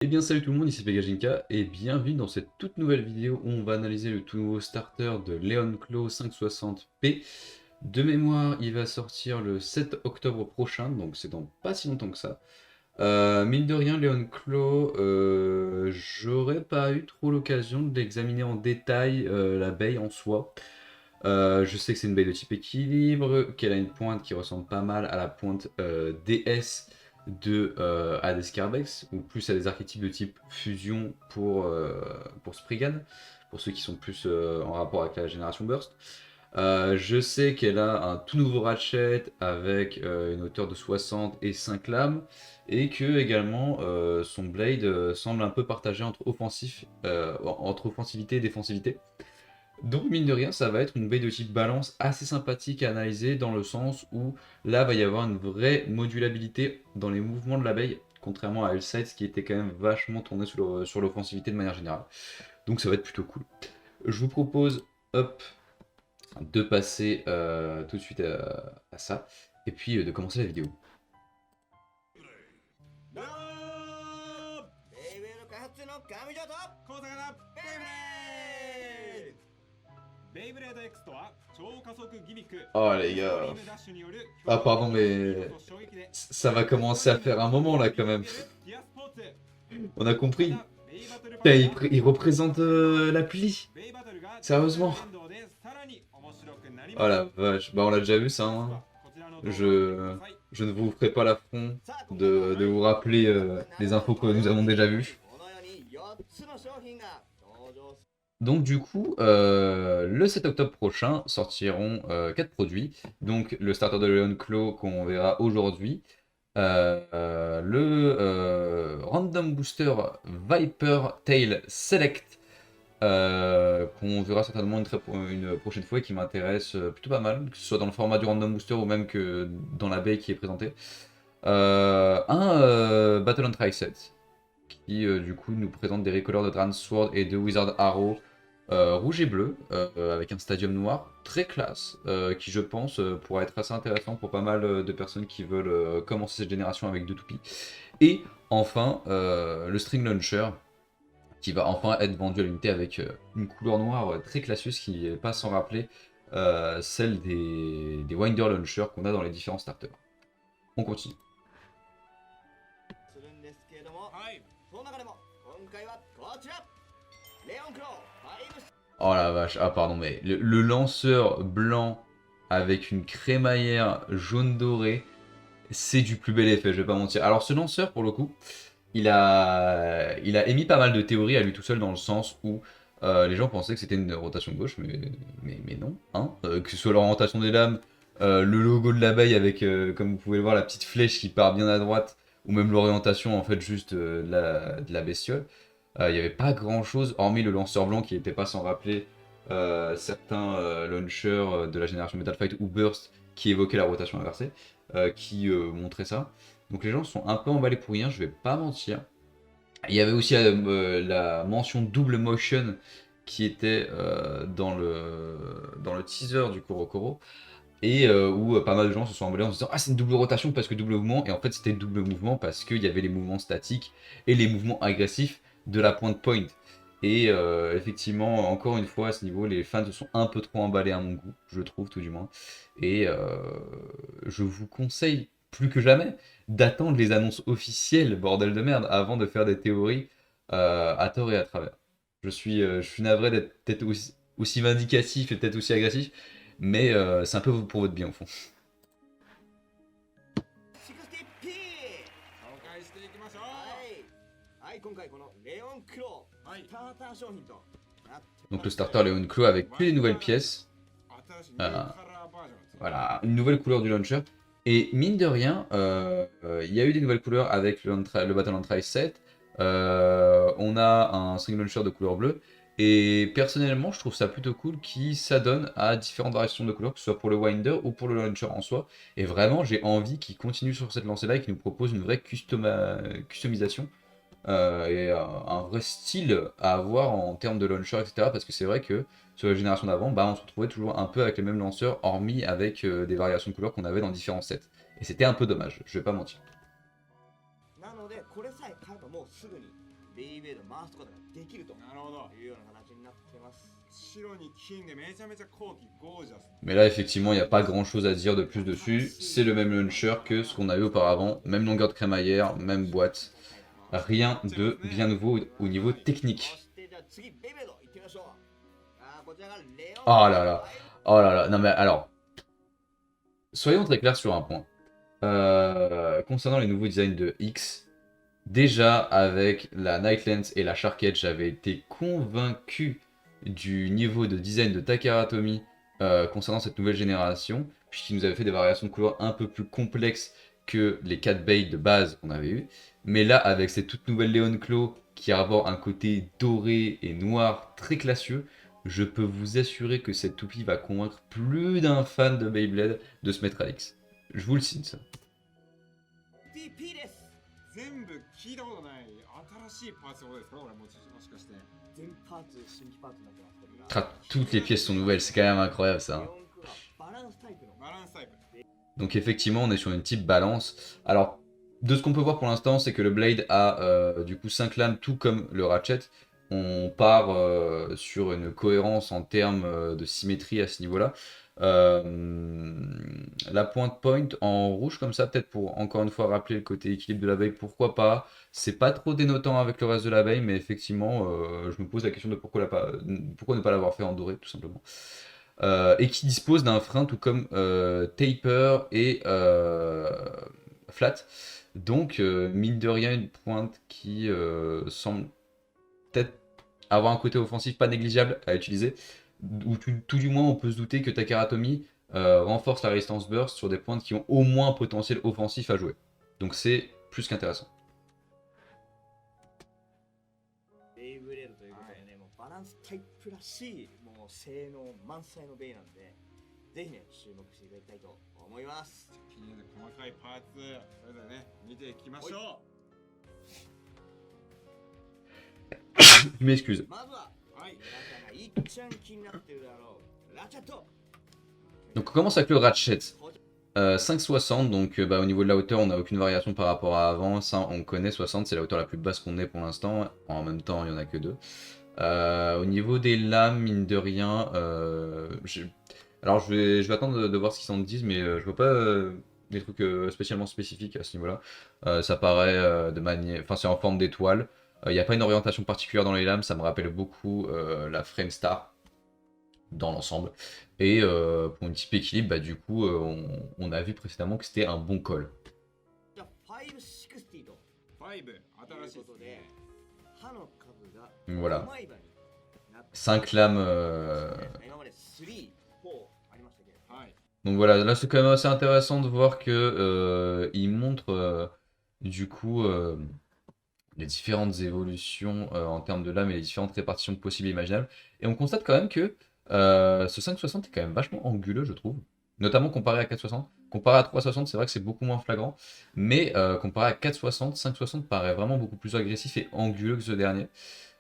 Eh bien salut tout le monde, ici Pegajinka et bienvenue dans cette toute nouvelle vidéo où on va analyser le tout nouveau starter de Leonclaw 560p. De mémoire, il va sortir le 7 octobre prochain, donc c'est dans pas si longtemps que ça. Mine de rien, Leonclaw, j'aurais pas eu trop l'occasion d'examiner en détail la baie en soi. Je sais que c'est une baie de type équilibre, qu'elle a une pointe qui ressemble pas mal à la pointe DS de Hades Carbex, ou plus à des archétypes de type fusion pour Spriggan, pour ceux qui sont plus en rapport avec la génération Burst. Je sais qu'elle a un tout nouveau ratchet avec une hauteur de 60 et 5 lames, et que également son blade semble un peu partagé entre offensivité et défensivité. Donc mine de rien, ça va être une baie de type balance assez sympathique à analyser dans le sens où là va y avoir une vraie modulabilité dans les mouvements de l'abeille, contrairement à Hellsides qui était quand même vachement tourné sur l'offensivité de manière générale. Donc ça va être plutôt cool. Je vous propose, hop, de passer tout de suite à ça, et puis de commencer la vidéo. ベイブレード X とは超加速ギミック Oh les gars. ビームダッシュによる Ah pardon mais 衝撃で ça va commencer à faire un moment là quand même. ギアスポーツ On a compris. またベイバトルファ Putain, イ il, ター il représente l'appli. ベイバトルが Sérieusement. 連動でさらに面白くなり Oh ます la vache, bah on l'a déjà vu ça, hein. こちらの動画を見てくだ Je, さい je ne vous ferai pas l'affront de vous rappeler les infos que nous avons déjà vues. Donc du coup, le 7 octobre prochain sortiront 4 produits. Donc le starter de Leonclaw qu'on verra aujourd'hui. Le Random Booster Viper Tail Select qu'on verra certainement une prochaine fois et qui m'intéresse plutôt pas mal, que ce soit dans le format du Random Booster ou même que dans la baie qui est présentée. Un Battle on Tri-Set qui du coup nous présente des recolors de Dragon Sword et de Wizard Arrow rouge et bleu avec un stadium noir très classe qui je pense pourra être assez intéressant pour pas mal de personnes qui veulent commencer cette génération avec deux toupies. Et enfin le String Launcher qui va enfin être vendu à l'unité avec une couleur noire très classieuse qui n'est pas sans rappeler celle des Winder Launcher qu'on a dans les différents starters. On continue. するんですけれども、はい その中でも今回はこちらレオンクロー5 Oh la vache, ah pardon, mais le lanceur blanc avec une crémaillère jaune doré, c'est du plus bel effet, je vais pas mentir. Alors ce lanceur, pour le coup, il a émis pas mal de théories à lui tout seul dans le sens où les gens pensaient que c'était une rotation gauche, mais non. Hein. Que ce soit l'orientation des lames, le logo de l'abeille avec, comme vous pouvez le voir, la petite flèche qui part bien à droite, ou même l'orientation en fait juste de la bestiole. Il n'y avait pas grand chose, hormis le lanceur blanc qui n'était pas sans rappeler certains launchers de la génération Metal Fight ou Burst qui évoquaient la rotation inversée, qui montraient ça. Donc les gens sont un peu emballés pour rien, je vais pas mentir. Il y avait aussi la mention double motion qui était dans le teaser du Korokoro. Et où pas mal de gens se sont emballés en se disant ah c'est une double rotation parce que double mouvement, et en fait c'était double mouvement parce qu'il y avait les mouvements statiques et les mouvements agressifs de la point point. Et effectivement, encore une fois à ce niveau, les fans se sont un peu trop emballés à mon goût, je trouve tout du moins. Et je vous conseille plus que jamais d'attendre les annonces officielles, bordel de merde, avant de faire des théories à tort et à travers. Je suis navré d'être peut-être aussi vindicatif et peut-être aussi agressif, mais c'est un peu pour votre bien au fond. 60P 紹介していきましょうはい、今回このレオンクロー、はいスターター商品となって Donc le starter Leonclaw avec que des nouvelles pièces. 新しいニューカラーバージョンですね Voilà, une nouvelle couleur du launcher. Et mine de rien, il y a eu des nouvelles couleurs avec le Battle on Tri set. On a un string launcher de couleur bleue. Et personnellement, je trouve ça plutôt cool qui s'adonne à différentes variations de couleurs, que ce soit pour le Winder ou pour le launcher en soi. Et vraiment, j'ai envie qu'il continue sur cette lancée-là et qu'il nous propose une vraie customisation et un vrai style à avoir en termes de launcher, etc. Parce que c'est vrai que sur la génération d'avant, bah, on se retrouvait toujours un peu avec les mêmes lanceurs, hormis avec des variations de couleurs qu'on avait dans différents sets. Et c'était un peu dommage, je vais pas mentir. なのでこれさえ買えばもうすぐにベイブレード回すことができるとなるほど。いうような形になってます。白に金でめちゃめちゃ高貴ゴージャス。 Mais là, effectivement, il n'y a pas grand chose à dire de plus dessus. C'est le même launcher que ce qu'on a eu auparavant. Même longueur de crémaillère, même boîte. Rien de bien nouveau au niveau そ technique. してじゃあ次ベイブレードいってみましょう。こちらがレオン Oh là là. Oh là là. Non mais alors, soyons très clairs sur un point. Concernant les nouveaux designs de X, déjà avec la Nightlands et la Shark Edge, j'avais été convaincu du niveau de design de Takara Tomy concernant cette nouvelle génération, puisqu'il nous avait fait des variations de couleurs un peu plus complexes que les 4 bails de base qu'on avait eu. Mais là, avec cette toute nouvelle Leon Claw qui arbore un côté doré et noir très classieux, je peux vous assurer que cette toupie va convaincre plus d'un fan de Beyblade de se mettre à X. Je vous le signe ça. TP です。全部聞いたことない新しいパーツのことですかこれもしかして。全パーツ新規パーツになってますこれが。 Toutes les pièces sont nouvelles, c'est quand même incroyable ça. レオンクはバランスタイプのバランスタイプ。 Donc effectivement, on est sur une type balance. Alors, de ce qu'on peut voir pour l'instant, c'est que le Blade a du coup 5 lames, tout comme le Ratchet. On part sur une cohérence en termes de symétrie à ce niveau-là. La pointe point en rouge comme ça, peut-être pour encore une fois rappeler le côté équilibre de l'abeille, pourquoi pas. C'est pas trop dénotant avec le reste de l'abeille, mais effectivement, je me pose la question de pourquoi ne pas l'avoir fait en doré, tout simplement. Et qui dispose d'un frein tout comme Taper et Flat. Donc, mine de rien, une pointe qui semble peut-être avoir un côté offensif pas négligeable à utiliser. Ou tout du moins, on peut se douter que Takara Tomy renforce la résistance burst sur des pointes qui ont au moins un potentiel offensif à jouer. Donc, c'est plus qu'intéressant. ベイブレードということでね、もうバランスタイプらしいもう性能満載のベイなんで、ぜひね注目していただきたいと思います。気になる細かいパーツそれぞれね見ていきましょ Je m'excuse. まずは、う。はい。皆さんがいっちゃん気になってるだろうラチェット。 Donc, on commence avec le Ratchet. 5,60, donc au niveau de la hauteur, on n'a aucune variation par rapport à avant. Ça, on connaît 60, c'est la hauteur la plus basse qu'on ait pour l'instant. En même temps, il n'y en a que 2. Au niveau des lames, mine de rien, alors je vais attendre de voir ce qu'ils en disent, mais je vois pas des trucs spécialement spécifiques à ce niveau-là. Ça paraît de manière, enfin c'est en forme d'étoile. Il n'y a pas une orientation particulière dans les lames, ça me rappelle beaucoup la Frame Star dans l'ensemble. Et pour une type équilibre, bah, du coup, on a vu précédemment que c'était un bon call. じゃあ560と5い新しいうでことですね。、刃の数が Voilà. 5枚刃になって 5 lames. 今まで3、4ありましたけれども、はい。 Donc voilà, là c'est quand même assez intéressant de voir que il montre du coup les différentes évolutions en termes de lames et les différentes répartitions possibles et imaginables. Et on constate quand même que ce 5,60 est quand même vachement anguleux, je trouve. Notamment comparé à 4,60. Comparé à 3,60, c'est vrai que c'est beaucoup moins flagrant. Mais comparé à 4,60, 5,60 paraît vraiment beaucoup plus agressif et anguleux que ce dernier.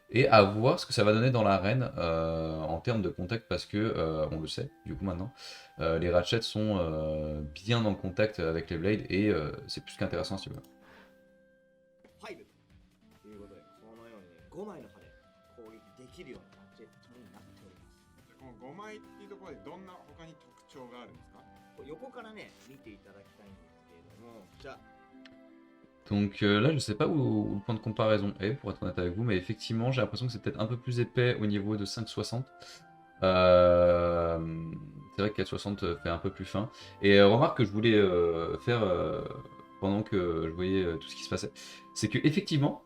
Et à voir ce que ça va donner dans l'arène en termes de contact, parce que, on le sait, du coup maintenant, les ratchets sont bien en contact avec les blades, et c'est plus qu'intéressant si tu veux. 5ということで、このように、ね、5枚の刃で攻撃できるようなラチェットになっております。じゃあこの5枚っていうところでどんな他に特徴があるんですか？これ横からね、見ていただきたいんですけれども、じゃあ Donc là, je sais pas où le point de comparaison est, pour être honnête avec vous, mais effectivement, j'ai l'impression que c'est peut-être un peu plus épais au niveau de 5,60. C'est vrai que 4,60 fait un peu plus fin. Et remarque que je voulais faire pendant que je voyais tout ce qui se passait, c'est que effectivement,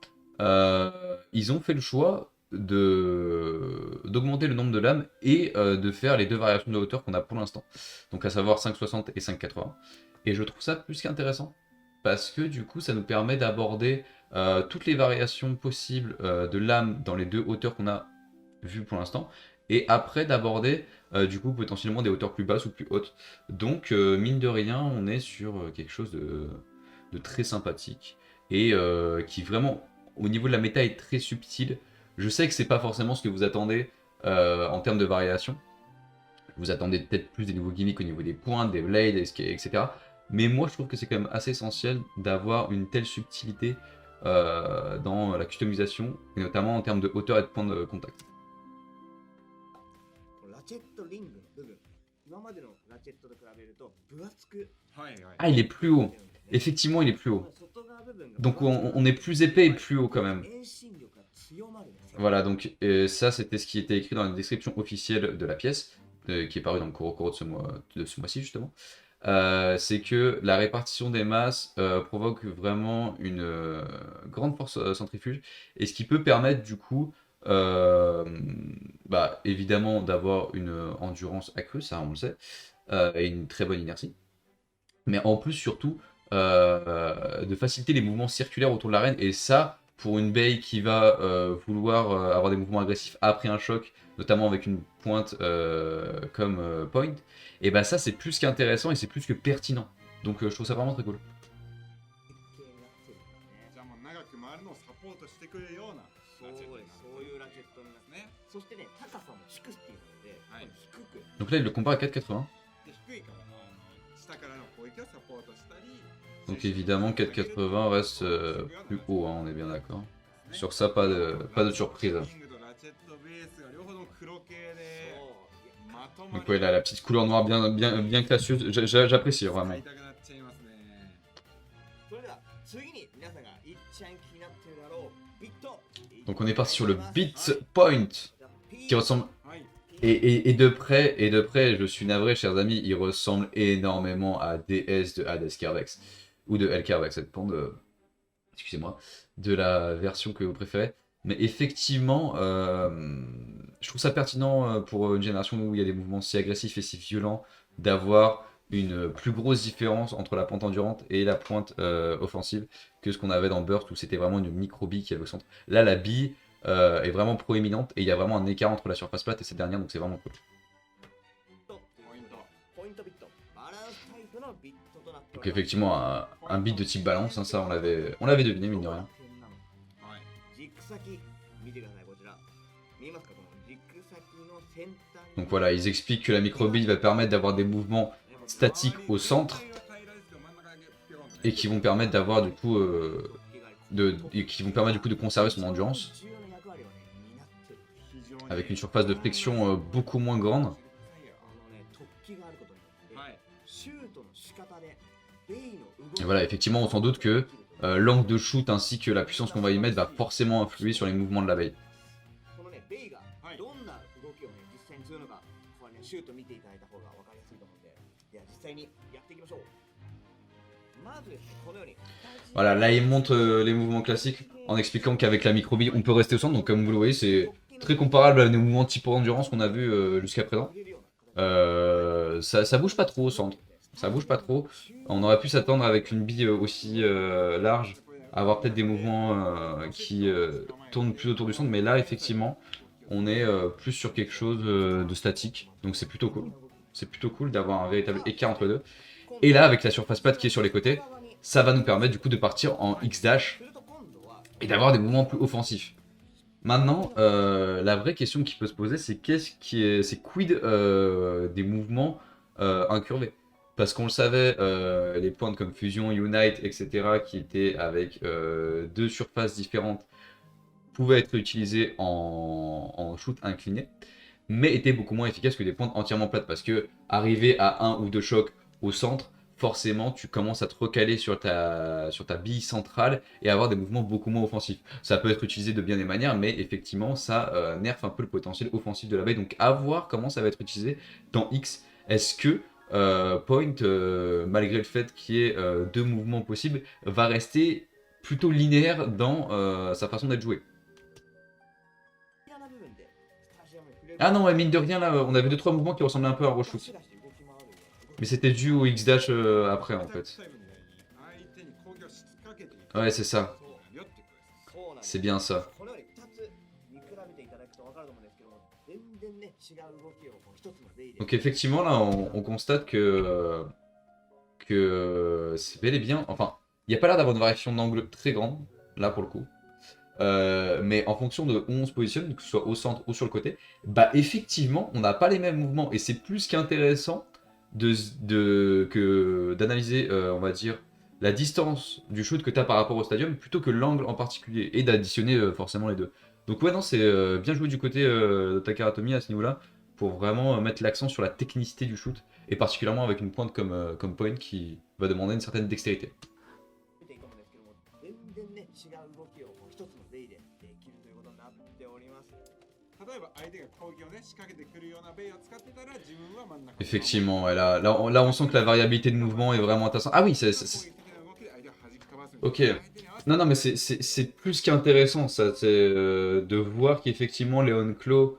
ils ont fait le choix d'augmenter le nombre de lames et de faire les deux variations de hauteur qu'on a pour l'instant. Donc à savoir 5,60 et 5,80. Et je trouve ça plus qu'intéressant, parce que du coup ça nous permet d'aborder toutes les variations possibles de lames dans les deux hauteurs qu'on a vues pour l'instant, et après d'aborder du coup potentiellement des hauteurs plus basses ou plus hautes. Donc mine de rien, on est sur quelque chose de très sympathique, et qui vraiment au niveau de la méta est très subtil. Je sais que c'est pas forcément ce que vous attendez en termes de variation. Vous attendez peut-être plus des nouveaux gimmicks au niveau des pointes, des blades, etc. Mais moi je trouve que c'est quand même assez essentiel d'avoir une telle subtilité dans la customisation, et notamment en termes de hauteur et de point de contact. このラチェットリングの部分、今までのラチェットと比べると分厚く はいはい。 Ah, il est plus haut. なってるんですね。 Effectivement, il est plus こ haut. の外側部分が Donc on est plus épais et plus haut quand même. 遠心力が強まるんですよ。 Voilà, donc ça c'était ce qui était écrit dans la description officielle de la pièce, qui est parue dans le Kurokoro de ce mois-ci justement. C'est que la répartition des masses provoque vraiment une grande force centrifuge, et ce qui peut permettre du coup, bah, évidemment d'avoir une endurance accrue, ça on le sait, et une très bonne inertie, mais en plus surtout de faciliter les mouvements circulaires autour de l'arène, et ça pour une bae qui va vouloir avoir des mouvements agressifs après un choc, notamment avec une pointe comme Point, et bah ça c'est plus qu'intéressant et c'est plus que pertinent. Donc je trouve ça vraiment très cool. 設計になってるんですね。じゃあもう長く回るのをサポートしてくれるようなそうです。そういうラチェットになってね。そしてね、高さも低くっていうので、はい低く。 Donc là il le compare à 4,80. で低いから下からの攻撃をサポートしたり。 Donc évidemment 4,80 reste plus haut, hein, on est bien d'accord. Sur ça pas de surprise. リングとラチェットベースが両方とも黒系でまとま Donc ouais, là, la petite couleur noire bien classieuse, j'apprécie vraiment. 使いたくなっちゃいますね。それでは次に皆さんがいっちゃん気になってるだろうビット。 Donc on est parti sur le Beat Point, qui ressemble... はい。 Et de près, je suis navré chers amis, il ressemble énormément à DS de Hades Carvex, ou de L Carvex, ça dépend de... Excusez-moi, de la version que vous préférez. Mais effectivement, je trouve ça pertinent pour une génération où il y a des mouvements si agressifs et si violents, d'avoir une plus grosse différence entre la pointe endurante et la pointe offensive que ce qu'on avait dans Burst, où c'était vraiment une micro-bille qui avait au centre. Là, la bille est vraiment proéminente, et il y a vraiment un écart entre la surface plate et cette dernière, donc c'est vraiment cool. ポイント。ポイントビット。バランスタイプのビットとなってお Donc ります。 effectivement, un beat de type balance, hein, ça on l'avait deviné mine de rien. はい。ジック先見てくださいこちら。見えますかこのジック先の先端に。 Donc voilà, ils expliquent que la micro-bille va permettre d'avoir des mouvements statiques au centre, et qui vont permettre d'avoir du coup de conserver son endurance avec une surface de friction beaucoup moins grande. Et voilà, effectivement on s'en doute que l'angle de shoot ainsi que la puissance qu'on va y mettre va forcément influer sur les mouvements de l'abeille. このね、ベイがどんな動きをね、実際にするのか、これね、シュート見ていただいた方が分かりやすいと思うんで、では実際にやっていきましょう。まずですね、このように。 Voilà, là il montre les mouvements classiques en expliquant qu'avec la micro-bille on peut rester au centre, donc comme vous le voyez c'est très comparable à des mouvements type endurance qu'on a vu jusqu'à présent. Ça bouge pas trop au centre, ça bouge pas trop. On aurait pu s'attendre avec une bille aussi large à avoir peut-être des mouvements qui tournent plus autour du centre, mais là effectivement on est plus sur quelque chose de statique, donc c'est plutôt cool. C'est plutôt cool d'avoir un véritable écart entre les deux. Et là avec la surface plate qui est sur les côtés, ça va nous permettre du coup de partir en X-Dash et d'avoir des mouvements plus offensifs. Maintenant, la vraie question qui peut se poser, c'est c'est quid des mouvements incurvés. Parce qu'on le savait, les pointes comme Fusion, Unite, etc., qui étaient avec deux surfaces différentes, pouvaient être utilisées en shoot incliné, mais étaient beaucoup moins efficaces que des pointes entièrement plates. Parce que arriver à un ou deux chocs au centre, forcément tu commences à te recaler sur ta bille centrale et avoir des mouvements beaucoup moins offensifs. Ça peut être utilisé de bien des manières, mais effectivement ça nerfe un peu le potentiel offensif de la baie. Donc à voir comment ça va être utilisé dans X. Est-ce que Point, malgré le fait qu'il y ait deux mouvements possibles, va rester plutôt linéaire dans sa façon d'être joué? Ah non, ouais, mine de rien, là, on avait 2-3 mouvements qui ressemblaient un peu à un reshoot. Mais c'était dû au X-Dash après, en fait. Ouais, c'est ça. C'est bien ça. Donc effectivement, là, on constate que c'est bel et bien... Enfin, il n'y a pas l'air d'avoir une variation d'angle très grande, là, pour le coup. Mais en fonction de où on se positionne, que ce soit au centre ou sur le côté, bah effectivement, on n'a pas les mêmes mouvements. Et c'est plus qu'intéressant d'analyser, on va dire, la distance du shoot que tu as par rapport au stadium plutôt que l'angle en particulier et d'additionner forcément les deux. Donc ouais non c'est bien joué du côté de Takara Tomy à ce niveau-là pour vraiment mettre l'accent sur la technicité du shoot et particulièrement avec une pointe comme Point qui va demander une certaine dextérité. 見ていくんですけども、全然ね、違う動きをこう一つのベイでできるということになっております。例えば相手が攻撃をね仕掛けてくるようなベイを使ってたら自分は真ん中 Effectivement, ouais, là, on sent que la variabilité de mouvement est vraiment intéressante. Ah oui, 攻撃的な動きで相手を弾き飛ばすみたいな Ok. 相手に合わせて Non, non, mais c'est plus qu'intéressant, ça, c'est de voir qu'effectivement Léon Klo,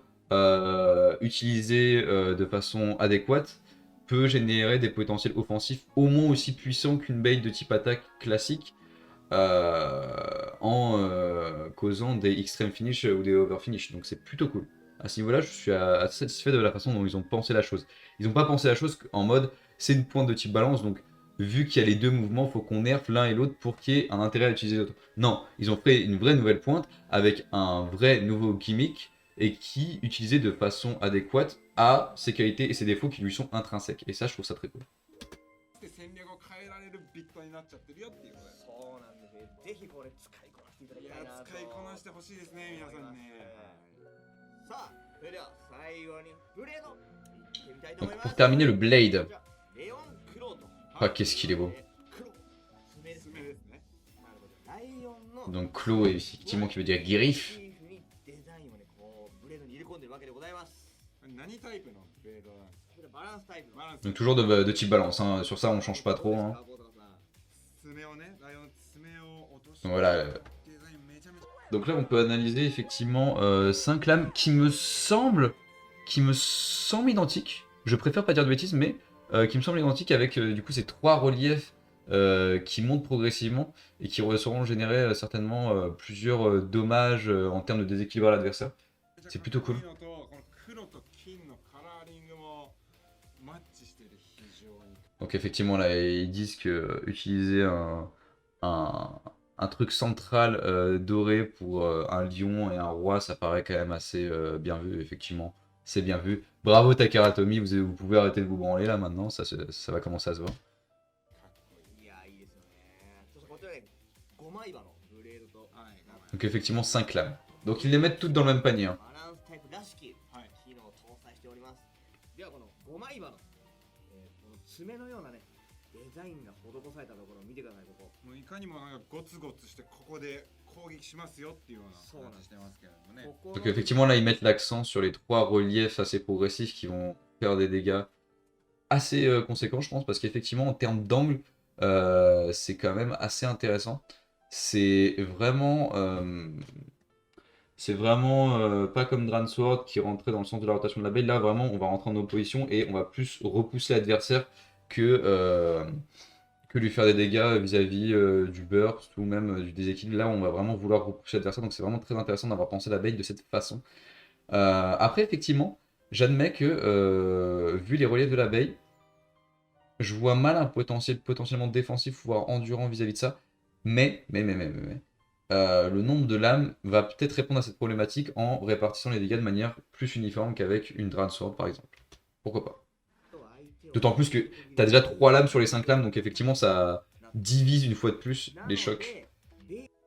utilisé de façon adéquate, peut générer des potentiels offensifs au moins aussi puissants qu'une bait de type attaque classique, en causant des extreme finish ou des over finish. Donc c'est plutôt cool. À ce niveau-là, je suis assez satisfait de la façon dont ils ont pensé la chose. Ils n'ont pas pensé la chose en mode c'est une pointe de type balance, donc vu qu'il y a les deux mouvements, faut qu'on nerf l'un et l'autre pour qu'il y ait un intérêt à utiliser l'autre. Non, ils ont fait une vraie nouvelle pointe avec un vrai nouveau gimmick et qui utilisait de façon adéquate à ses qualités et ses défauts qui lui sont intrinsèques. Et ça, je trouve ça très cool. 戦略を変えられるビットになっちゃってるよっていうことでそうなんですよ。ぜひこれ使いこなしていただきいたいなと。や使いこなしてほしいですね皆さんにねさあ、それでは最後にブレードいってみたいと思います。 Pour terminer, le Blade. レオンクローと。 Ah, qu'est-ce qu'il est beau. 黒爪ですね。爪ですねなるほど。ライオンの Donc Clo, effectivement, qui veut dire griffe. デザインをね、こうブレードに入れ込んでるわけでございます。何タイプのブレードなんですこれバランスタイプの。かバランス Donc toujours de type balance, hein. Sur ça on change pas trop. Hein. 爪をねライオンの爪を落として Voilà. デザインめちゃめちゃ Donc là on peut analyser effectivement 5 lames qui me semblent identiques. Je préfère pas dire de bêtises, mais qui me semblent identiques avec du coup ces 3 reliefs qui montent progressivement et qui sauront générer certainement plusieurs dommages en termes de déséquilibre à l'adversaire. C'est plutôt cool. この黒と金のカラーリングもマッチしてる非常に Donc effectivement là ils disent que utiliser un truc central doré pour un lion et un roi ça paraît quand même assez bien vu, effectivement c'est bien vu. Bravo Takara Tomy, vous pouvez arrêter de vous branler là maintenant, ça va commencer à se voir. かっこいいいや、いいですよね。そしてこちらで5枚刃のブレードと、はい名前 Donc effectivement 5 lames. Donc ils les mettent toutes dans le même panier. Hein. バランスタイプらしきはい機能を搭載しております。ではこの5枚刃の、この爪のようなね、デザインが施されたところを見てください、ここ。もういかにもなんかゴツゴツしてここで攻撃しますよっていうようなそうなんです形してますけれどもねここの Donc effectivement là ils mettent l'accent sur les 3 reliefs assez progressifs qui vont faire des dégâts assez conséquents je pense parce qu'effectivement en termes d'angle c'est quand même assez intéressant. C'est vraiment pas comme Dransword qui rentrait dans le sens de la rotation de la baie. Là vraiment on va rentrer en opposition et on va plus repousser l'adversaire que lui faire des dégâts vis-à-vis du burst ou même du déséquilibre. Là on va vraiment vouloir repousser l'adversaire donc c'est vraiment très intéressant d'avoir pensé la bait de cette façon. Après effectivement j'admets que vu les reliefs de la baie je vois mal un potentiel potentiellement défensif voire endurant vis-à-vis de ça, mais le nombre de lames va peut-être répondre à cette problématique en répartissant les dégâts de manière plus uniforme qu'avec une Dransword par exemple. Pourquoi pas. D'autant plus que tu as déjà 3 lames sur les 5 lames, donc effectivement ça divise une fois de plus les chocs.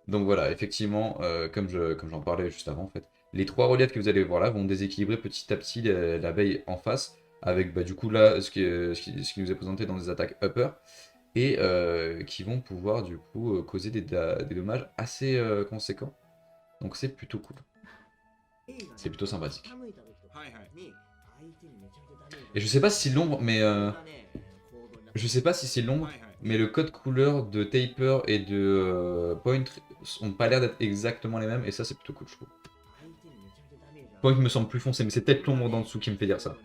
Donc voilà, effectivement, comme j'en parlais juste avant en fait, les 3 reliefs que vous allez voir là vont déséquilibrer petit à petit la baie en face, avec du coup là ce qui nous est présenté dans des attaques upper, et qui vont pouvoir du coup causer des dommages assez conséquents. Donc c'est plutôt cool. C'est plutôt sympathique. はいはい Et je sais pas si l'ombre, mais je sais pas si c'est l'ombre, はいはい mais le code couleur de Taper et de Point ont pas l'air d'être exactement les mêmes, et ça c'est plutôt cool je trouve. Point me semble plus foncé, mais c'est peut-être l'ombre d'en dessous qui me fait dire ça.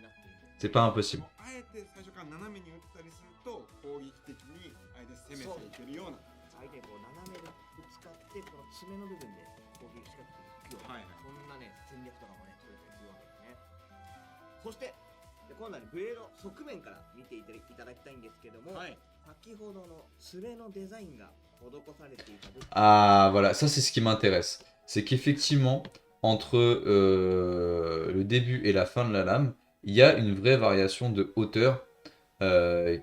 C'est pas impossible. あえて最初から斜めに打ったりすると攻撃的に相手攻めていけるような相手にこう斜めでぶつかってこの爪の部分で攻撃仕掛けていくような、はいはいそんなね戦略とかもね取れたりするわけですね。そしてで今度はねブレード側面から見ていただきたいんですけども、はい先ほどの爪のデザインが施されていた部分 Ah voilà, ça c'est ce qui m'intéresse. C'est qu'effectivement, entre le début et la fin de la lame, il y a une vraie variation de hauteur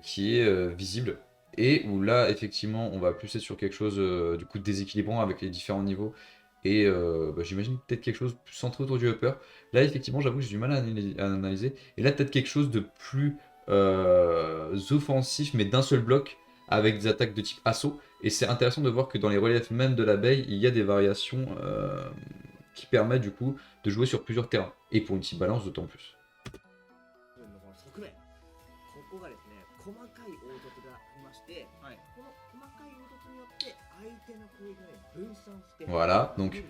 qui est visible. et où là, effectivement, on va plus être sur quelque chose du coup déséquilibrant avec les différents niveaux, et bah, j'imagine peut-être quelque chose plus centré autour du upper. Là, effectivement, j'avoue que j'ai du mal à analyser, et là, peut-être quelque chose de plus offensif, mais d'un seul bloc, avec des attaques de type assaut, et c'est intéressant de voir que dans les reliefs même de l'abeille, il y a des variations qui permettent du coup de jouer sur plusieurs terrains, et pour une type balance d'autant plus. 部分のこの側面、ここがですね、細かい凹凸がありまして、はいこの細かい凹凸によって相手の攻撃がね、分散して、 Voilà, donc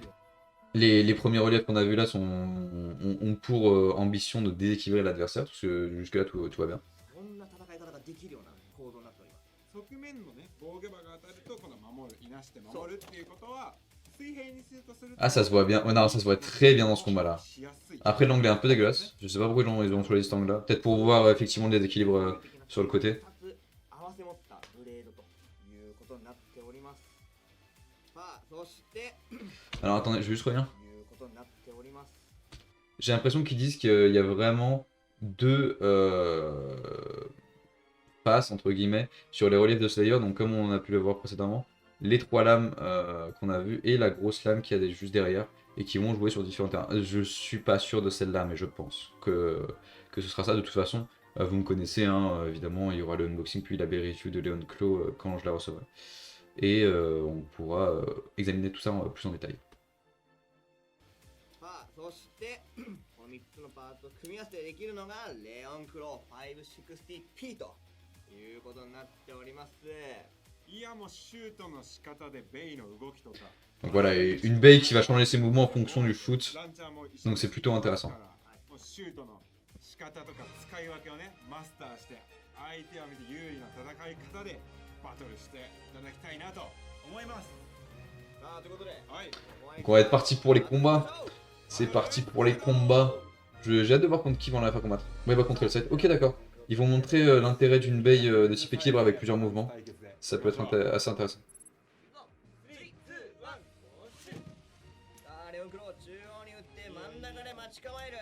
les premiers reliefs qu'on a vus là ont pour ambition de déséquilibrer l'adversaire, parce que jusque-là tout va bien. そんな戦い方ができるような構造になっております。側面のね防御場が当たるとこの守るいなして守るっていうことは水平にするとすると Ah, ça se voit bien. Ouais, non, ça se voit très bien dans ce combat-là. しやすい Après, l'angle est un peu dégueulasse. Je sais pas pourquoi ils ont choisi cet angle-là. Peut-être pour voir effectivement le déséquilibre sur le côté. 二つ合わせ持ったブレードということになっております。さあ、そしてと Alors attendez, je vais juste revenir. いうことになっております。 J'ai l'impression qu'ils disent qu'il y a vraiment deux passes, entre guillemets, sur les reliefs de Slayer. Donc comme on a pu le voir précédemment, les trois lames qu'on a vues et la grosse lame qui est juste derrière et qui vont jouer sur différents terrains. Je suis pas sûr de celle-là, mais je pense que ce sera ça de toute façon. Vous me connaissez, hein, évidemment, il y aura le unboxing puis la review de Leon Claw quand je la recevrai. Et on pourra examiner tout ça plus en détail. さあ、そしてこの3つのパーツを組み合わせてできるのがレオンクロー 560P ということになっております。いやもうシュートの仕方でベイの動きとか Donc voilà, une Bey qui va changer ses mouvements en fonction du shoot. ランチャーも一緒 Donc c'est plutôt intéressant. もうシュートの仕方とか使い分けをねマスターして相手を見て有利な戦い方でバトルしていただきたいなと思います。さあ、ということで、はい Donc on va être parti pour les combats. C'est parti pour les combats. J'ai hâte de voir contre qui vont la faire combattre. Ouais, bah contre le site. Ok, d'accord. Ils vont montrer l'intérêt d'une Bey de type équilibre avec plusieurs mouvements. Ça peut être assez intéressant. さあ、レオンクロー中央に打って真ん中で待ち構える。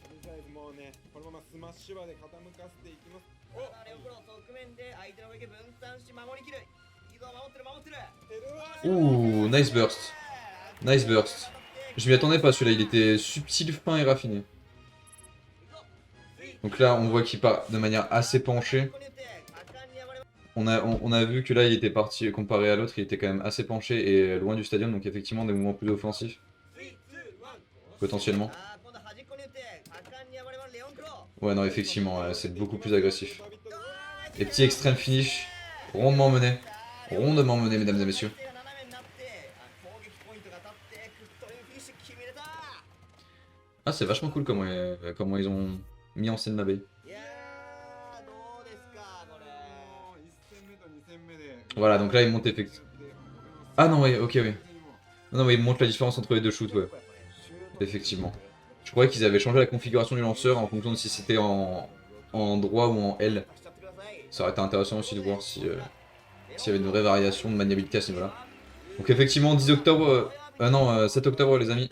とりあえずもうねこのままスマッシュ場で傾かせていきます。おさあ、レオンクロー側面で相手の攻撃分散し守りきる。いいぞ、守ってる守ってる。 Ouh, nice burst. Nice burst. Je m'y attendais pas celui-là, il était subtil, fin et raffiné. Donc là, on voit qu'il part de manière assez penchée. On a vu que là, il était parti, comparé à l'autre, il était quand même assez penché et loin du stadium, donc effectivement des mouvements plus offensifs. Potentiellement. Ouais, non, effectivement, c'est beaucoup plus agressif. Et petit extreme finish, rondement mené. Rondement mené, mesdames et messieurs. Ah, c'est vachement cool comment ils ont mis en scène la Bey. いやー、どうですか、これ。 1戦目と2戦目で Voilà, donc là, il monte effectivement. Ah non, oui, ok, oui. Non, mais il montre la différence entre les deux shoots, ouais. Effectivement. Je croyais qu'ils avaient changé la configuration du lanceur en fonction de si c'était en droit ou en L. Ça aurait été intéressant aussi de voir si, s'il y avait une vraie variation de maniabilité à ce niveau-là. Donc effectivement, 10 octobre... non, 7 octobre, les amis.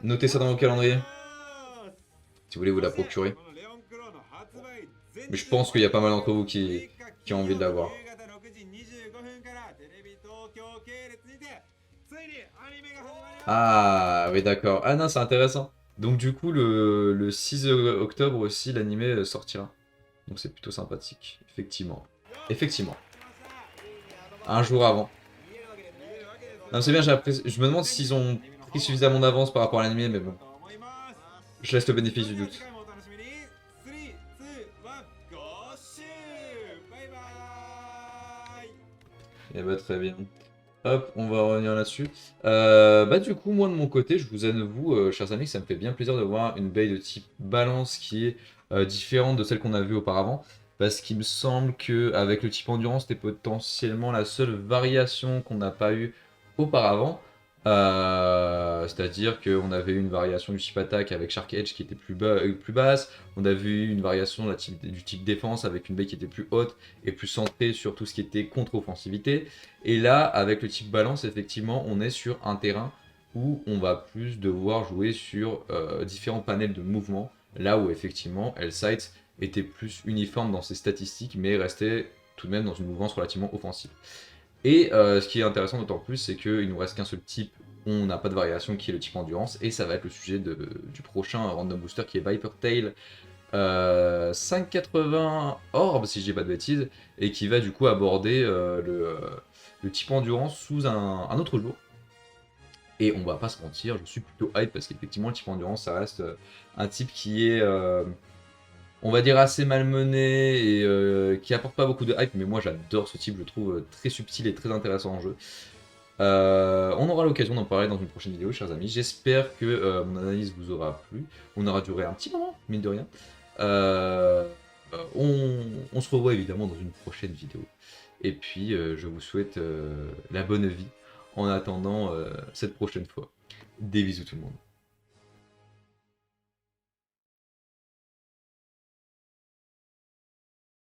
Notez ça dans vos calendriers. Si vous voulez vous la procurer. Mais je pense qu'il y a pas mal d'entre vous qui ont envie de l'avoir. Ah, oui, d'accord. Ah non, c'est intéressant. Donc du coup, le 6 octobre aussi, l'animé sortira. Donc c'est plutôt sympathique, effectivement. Effectivement. Un jour avant. Non, c'est bien, je me demande s'ils ont pris suffisamment d'avance par rapport à l'animé, mais bon. Je laisse le bénéfice du doute. Et bah très bien. Hop, on va revenir là-dessus. Bah du coup, moi de mon côté, je vous avoue, chers amis, que ça me fait bien plaisir de voir une Bey de type balance qui est différente de celle qu'on a vue auparavant. Parce qu'il me semble qu'avec le type endurance, c'était potentiellement la seule variation qu'on n'a pas eue auparavant. C'est-à-dire qu'on avait eu une variation du type attaque avec Shark Edge qui était plus basse. On a vu une variation du type défense avec une Bey qui était plus haute et plus centrée sur tout ce qui était contre-offensivité. Et là, avec le type balance, effectivement, on est sur un terrain où on va plus devoir jouer sur différents panels de mouvement. Là où effectivement, Hellsight était plus uniforme dans ses statistiques, mais restait tout de même dans une mouvance relativement offensive. Et ce qui est intéressant d'autant plus, c'est qu'il nous reste qu'un seul type, on n'a pas de variation qui est le type endurance, et ça va être le sujet du prochain random booster qui est Viper Tail 580 Orb, si je dis pas de bêtises, et qui va du coup aborder le type endurance sous un autre jour. Et on va pas se mentir, je suis plutôt hype parce qu'effectivement le type endurance ça reste un type qui est on va dire assez malmené et qui apporte pas beaucoup de hype, mais moi j'adore ce type, je le trouve très subtil et très intéressant en jeu. On aura l'occasion d'en parler dans une prochaine vidéo, chers amis. J'espère que mon analyse vous aura plu. On aura duré un petit moment, mine de rien. On se revoit évidemment dans une prochaine vidéo. Et puis, je vous souhaite la bonne vie en attendant cette prochaine fois. Des bisous tout le monde.